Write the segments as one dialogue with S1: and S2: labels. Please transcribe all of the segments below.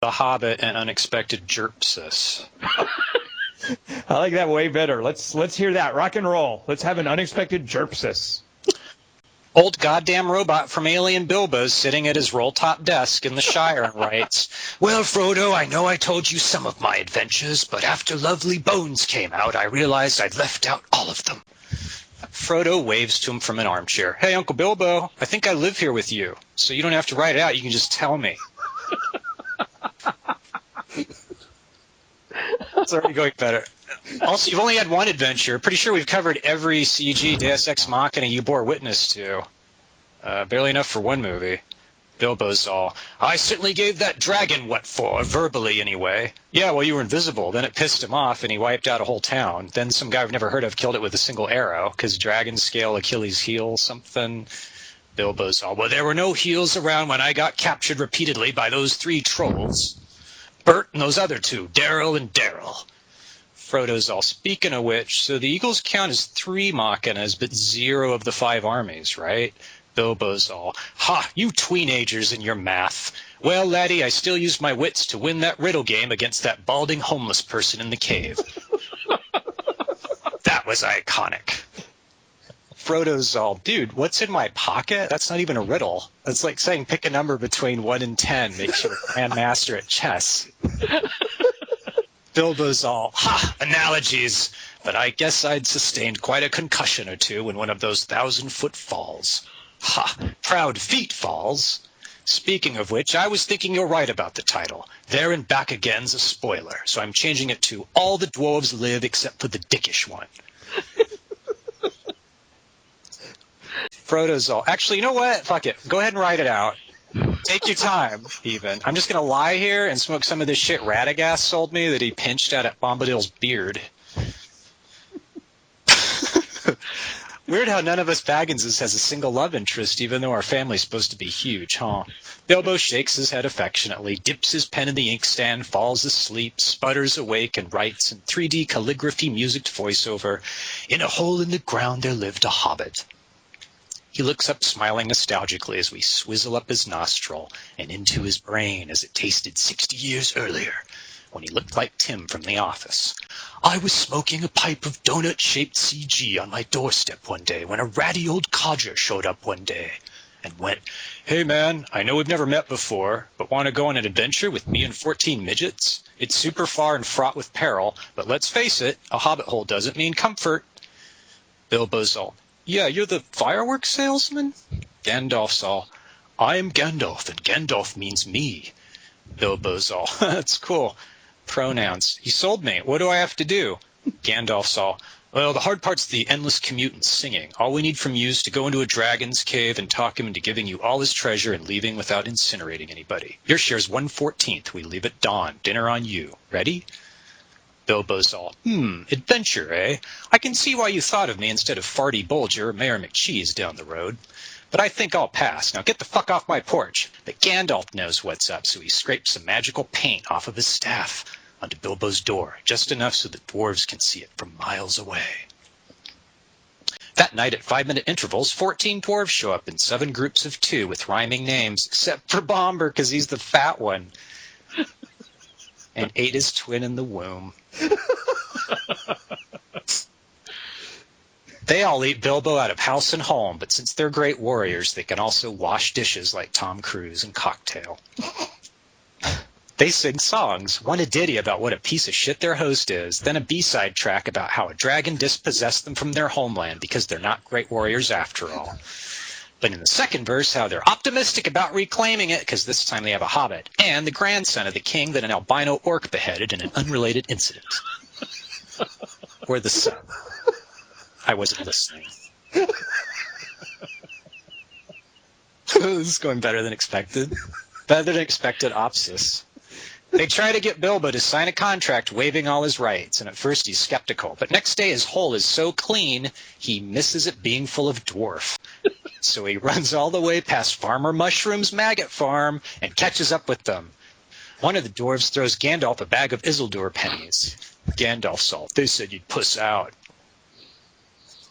S1: The Hobbit and unexpected Jourpsis.
S2: I like that way better. Let's hear that. Rock and roll. Let's have an unexpected Jourpsis.
S1: Old goddamn robot from Alien Bilbo's sitting at his roll-top desk in the Shire and writes, "Well, Frodo, I know I told you some of my adventures, but after Lovely Bones came out, I realized I'd left out all of them." Frodo waves to him from an armchair. "Hey, Uncle Bilbo, I think I live here with you, so you don't have to write it out. You can just tell me." It's already going better. Also, you've only had one adventure. Pretty sure we've covered every CG Deus Ex Machina you bore witness to. Barely enough for one movie. Bilbo's all, "I certainly gave that dragon what for, verbally anyway." "Yeah, well, you were invisible." Then it pissed him off, and he wiped out a whole town. Then some guy I've never heard of killed it with a single arrow, because dragon scale Achilles heel something. Bilbo's all, "Well, there were no heels around when I got captured repeatedly by those 3 trolls. Bert and those other 2, Daryl and Daryl." Frodo's all, "Speaking of which, so the Eagles count as 3 Machinas, but 0 of the 5 armies, right?" Bilbo's all, "Ha, you tweenagers and your math. Well, laddie, I still used my wits to win that riddle game against that balding homeless person in the cave." That was iconic. Frodo's all, "Dude, what's in my pocket? That's not even a riddle. That's like saying pick a number between 1 and 10 makes you a grandmaster at chess." Bilbo's all, "Ha, analogies. But I guess I'd sustained quite a concussion or 2 in one of those 1,000-foot falls. Ha, proud feet falls. Speaking of which, I was thinking you're right about the title. There and Back Again's a spoiler, so I'm changing it to All the Dwarves Live Except for the Dickish One." Frodo's all, "Actually, you know what? Fuck it. Go ahead and write it out. Take your time, even. I'm just going to lie here and smoke some of this shit Radagast sold me that he pinched out at Bombadil's beard." Weird how none of us Bagginses has a single love interest, even though our family's supposed to be huge, huh? Bilbo shakes his head affectionately, dips his pen in the inkstand, falls asleep, sputters awake, and writes in 3D calligraphy musicked voiceover, "In a hole in the ground there lived a hobbit." He looks up smiling nostalgically as we swizzle up his nostril and into his brain as it tasted 60 years earlier, when he looked like Tim from The Office. "I was smoking a pipe of donut-shaped CG on my doorstep one day when a ratty old codger showed up one day and went, 'Hey man, I know we've never met before, but want to go on an adventure with me and 14 midgets? It's super far and fraught with peril, but let's face it, a hobbit hole doesn't mean comfort.'" Bilbo's all, "Yeah, you're the fireworks salesman?" Gandalf's all, "I am Gandalf, and Gandalf means me." Bilbo's all, "That's cool. Pronouns. He sold me. What do I have to do?" Gandalf's all, "Well, the hard part's the endless commute and singing. All we need from you is to go into a dragon's cave and talk him into giving you all his treasure and leaving without incinerating anybody. Your share's 1/14. We leave at dawn. Dinner on you. Ready?" Bilbo's all, adventure, eh? I can see why you thought of me instead of Farty Bulger or Mayor McCheese down the road. But I think I'll pass. Now get the fuck off my porch." But Gandalf knows what's up, so he scrapes some magical paint off of his staff onto Bilbo's door, just enough so the dwarves can see it from miles away. That night at 5-minute intervals, 14 dwarves show up in 7 groups of 2 with rhyming names, except for Bomber, because he's the fat one. And ate his twin in the womb. They all eat Bilbo out of house and home, but since they're great warriors, they can also wash dishes like Tom Cruise and Cocktail. They sing songs, one a ditty about what a piece of shit their host is, then a B-side track about how a dragon dispossessed them from their homeland because they're not great warriors after all. But in the second verse, how they're optimistic about reclaiming it because this time they have a hobbit, and the grandson of the king that an albino orc beheaded in an unrelated incident. Or the son. I wasn't listening. This is going better than expected. Better than expected, Opsis. They try to get Bilbo to sign a contract waiving all his rights, and at first he's skeptical. But next day his hole is so clean, he misses it being full of dwarf. So he runs all the way past Farmer Mushroom's maggot farm and catches up with them. One of the dwarves throws Gandalf a bag of Isildur pennies. Gandalf's all, "They said you'd puss out."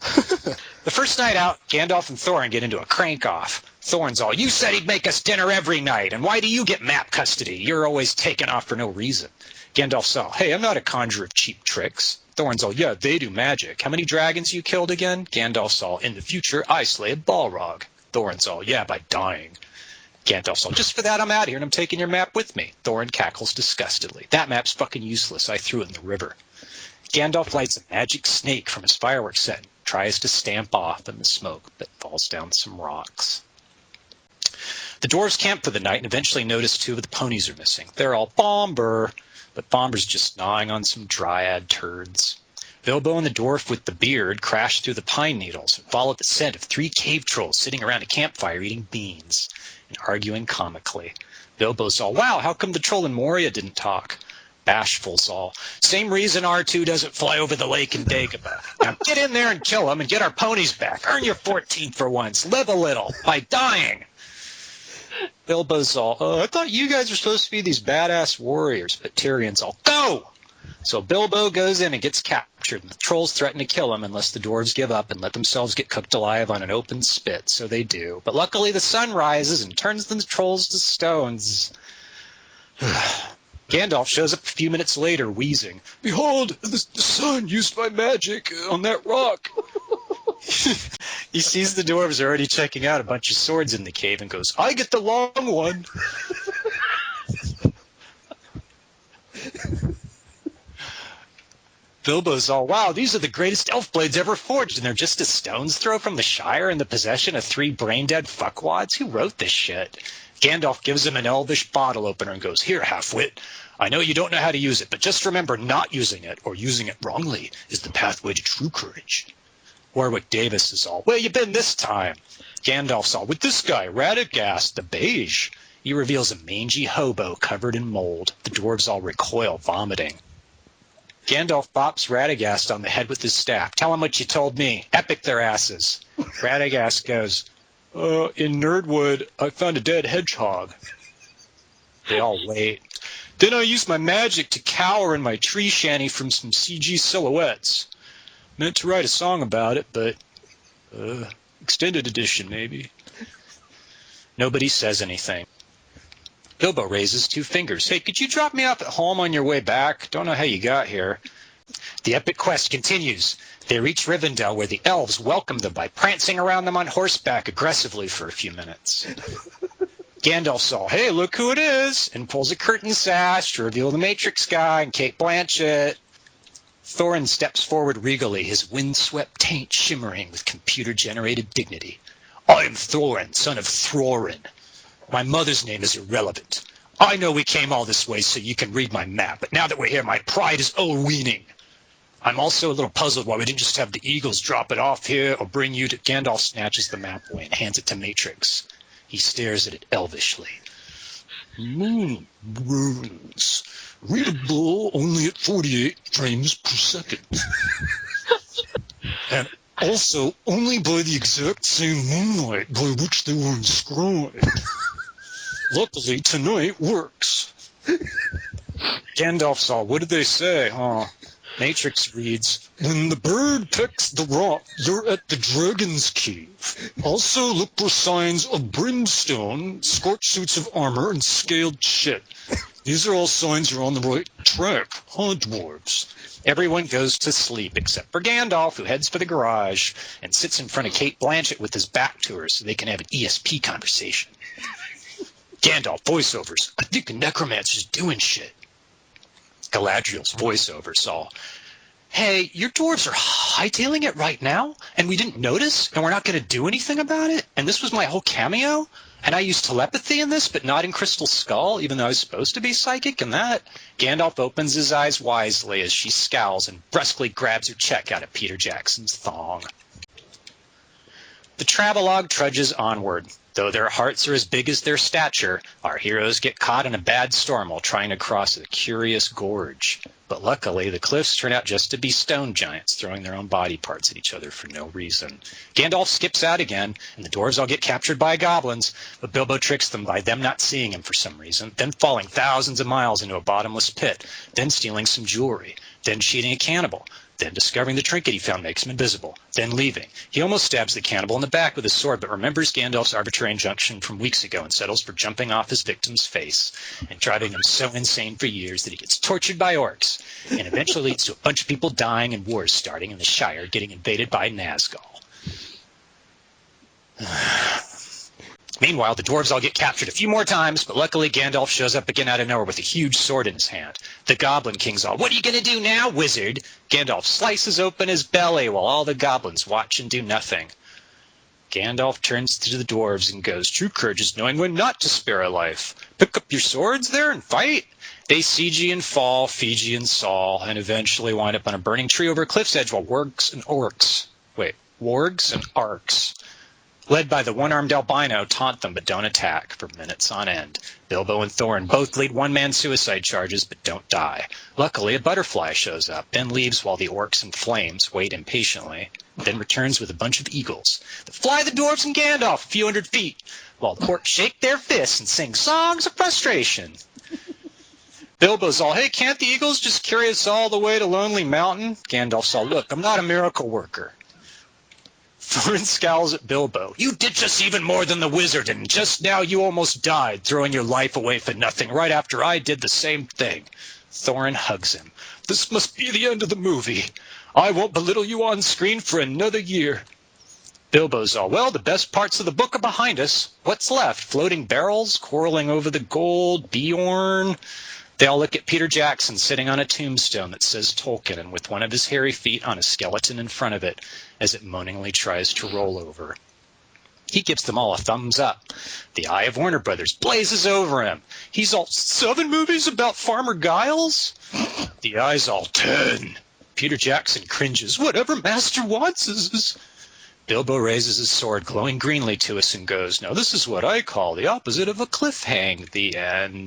S1: The first night out, Gandalf and Thorin get into a crank-off. Thorin's all, you said he'd make us dinner every night, and why do you get map custody? You're always taken off for no reason. Gandalf's all, hey, I'm not a conjurer of cheap tricks. Thorin's all, yeah, they do magic. How many dragons you killed again? Gandalf's all, in the future, I slay a Balrog. Thorin's all, yeah, by dying. Gandalf's all, just for that I'm out here and I'm taking your map with me. Thorin cackles disgustedly. That map's fucking useless. I threw it in the river. Gandalf lights a magic snake from his fireworks set and tries to stamp off in the smoke, but falls down some rocks. The dwarves camp for the night and eventually notice two of the ponies are missing. They're all Bomber, but Bomber's just gnawing on some dryad turds. Bilbo and the dwarf with the beard crash through the pine needles and follow the scent of 3 cave trolls sitting around a campfire eating beans and arguing comically. Bilbo's all, wow, how come the troll in Moria didn't talk? Bashful's all, same reason R2 doesn't fly over the lake in Dagobah. Now get in there and kill him and get our ponies back. Earn your 14th for once. Live a little by dying. Bilbo's all, I thought you guys were supposed to be these badass warriors, but Tyrion's all, go! So Bilbo goes in and gets captured, and the trolls threaten to kill him unless the dwarves give up and let themselves get cooked alive on an open spit, so they do. But luckily the sun rises and turns the trolls to stones. Gandalf shows up a few minutes later, wheezing, behold, the sun used my magic on that rock. He sees the dwarves already checking out a bunch of swords in the cave and goes, I get the long one. Bilbo's all, wow, these are the greatest elf blades ever forged, and they're just a stone's throw from the Shire in the possession of 3 brain-dead fuckwads? Who wrote this shit? Gandalf gives him an elvish bottle opener and goes, here, half-wit, I know you don't know how to use it, but just remember not using it, or using it wrongly, is the pathway to true courage. Warwick Davis is all, where you been this time? Gandalf's all, with this guy, Radagast, the beige. He reveals a mangy hobo covered in mold. The dwarves all recoil, vomiting. Gandalf bops Radagast on the head with his staff. Tell him what you told me. Epic their asses. Radagast goes, in Nerdwood, I found a dead hedgehog. They all wait. Then I used my magic to cower in my tree shanty from some CG silhouettes. Meant to write a song about it, but extended edition, maybe. Nobody says anything. Bilbo raises 2 fingers. Hey, could you drop me off at home on your way back? Don't know how you got here. The epic quest continues. They reach Rivendell, where the elves welcome them by prancing around them on horseback aggressively for a few minutes. Gandalf's all, hey, look who it is, and pulls a curtain sash to reveal the Matrix guy and Cate Blanchett. Thorin steps forward regally, his wind-swept taint shimmering with computer-generated dignity. I am Thorin, son of Thorin. My mother's name is irrelevant. I know we came all this way so you can read my map, but now that we're here, my pride is overweening. I'm also a little puzzled why we didn't just have the eagles drop it off here or bring you to... Gandalf snatches the map away and hands it to Matrix. He stares at it elvishly. Moon runes. Readable only at 48 frames per second. And also only by the exact same moonlight by which they were inscribed. Luckily, tonight works. Gandalf's all, what did they say? Matrix reads, when the bird pecks the rock, you're at the dragon's cave. Also look for signs of brimstone, scorched suits of armor, and scaled shit. These are all signs you're on the right track, huh, dwarves? Everyone goes to sleep except for Gandalf, who heads for the garage and sits in front of Cate Blanchett with his back to her so they can have an ESP conversation. Gandalf voiceovers. I think a necromancer's doing shit. Galadriel's voiceovers all. Hey, your dwarves are hightailing it right now, and we didn't notice, and we're not going to do anything about it, and this was my whole cameo, and I used telepathy in this, but not in Crystal Skull, even though I was supposed to be psychic in that. Gandalf opens his eyes wisely as she scowls and brusquely grabs her check out of Peter Jackson's thong. The travelogue trudges onward. Though their hearts are as big as their stature, our heroes get caught in a bad storm while trying to cross a curious gorge. But luckily, the cliffs turn out just to be stone giants throwing their own body parts at each other for no reason. Gandalf skips out again, and the dwarves all get captured by goblins, but Bilbo tricks them by them not seeing him for some reason, then falling thousands of miles into a bottomless pit, then stealing some jewelry, then cheating a cannibal, Then discovering the trinket he found makes him invisible. Then leaving. He almost stabs the cannibal in the back with his sword, but remembers Gandalf's arbitrary injunction from weeks ago and settles for jumping off his victim's face and driving him so insane for years that he gets tortured by orcs and eventually leads to a bunch of people dying and wars starting and the Shire getting invaded by Nazgul. Meanwhile, the dwarves all get captured a few more times, but luckily Gandalf shows up again out of nowhere with a huge sword in his hand. The Goblin King's all, "What are you going to do now, wizard?" Gandalf slices open his belly while all the goblins watch and do nothing. Gandalf turns to the dwarves and goes, "True courage is knowing when not to spare a life. Pick up your swords there and fight." They siege and fall, Fiji and Saul, and eventually wind up on a burning tree over a cliff's edge while wargs and arcs, led by the one-armed albino, taunt them but don't attack for minutes on end. Bilbo and Thorin both lead one-man suicide charges but don't die. Luckily, a butterfly shows up, then leaves while the orcs in flames wait impatiently, then returns with a bunch of eagles that fly the dwarves and Gandalf a few hundred feet, while the orcs shake their fists and sing songs of frustration. Bilbo's all, "Hey, can't the eagles just carry us all the way to Lonely Mountain?" Gandalf's all, "Look, I'm not a miracle worker." Thorin scowls at Bilbo. "You ditch us even more than the wizard, and just now you almost died, throwing your life away for nothing right after I did the same thing." Thorin hugs him. "This must be the end of the movie. I won't belittle you on screen for another year." Bilbo's all, "Well, the best parts of the book are behind us. What's left? Floating barrels, quarreling over the gold, Bjorn?" They all look at Peter Jackson sitting on a tombstone that says Tolkien and with one of his hairy feet on a skeleton in front of it as it moaningly tries to roll over. He gives them all a thumbs up. The eye of Warner Brothers blazes over him. He's all, "7 movies about Farmer Giles?" The eye's all, "10. Peter Jackson cringes. "Whatever Master wants is..." Bilbo raises his sword, glowing greenly to us, and goes, "Now this is what I call the opposite of a cliffhang. The end."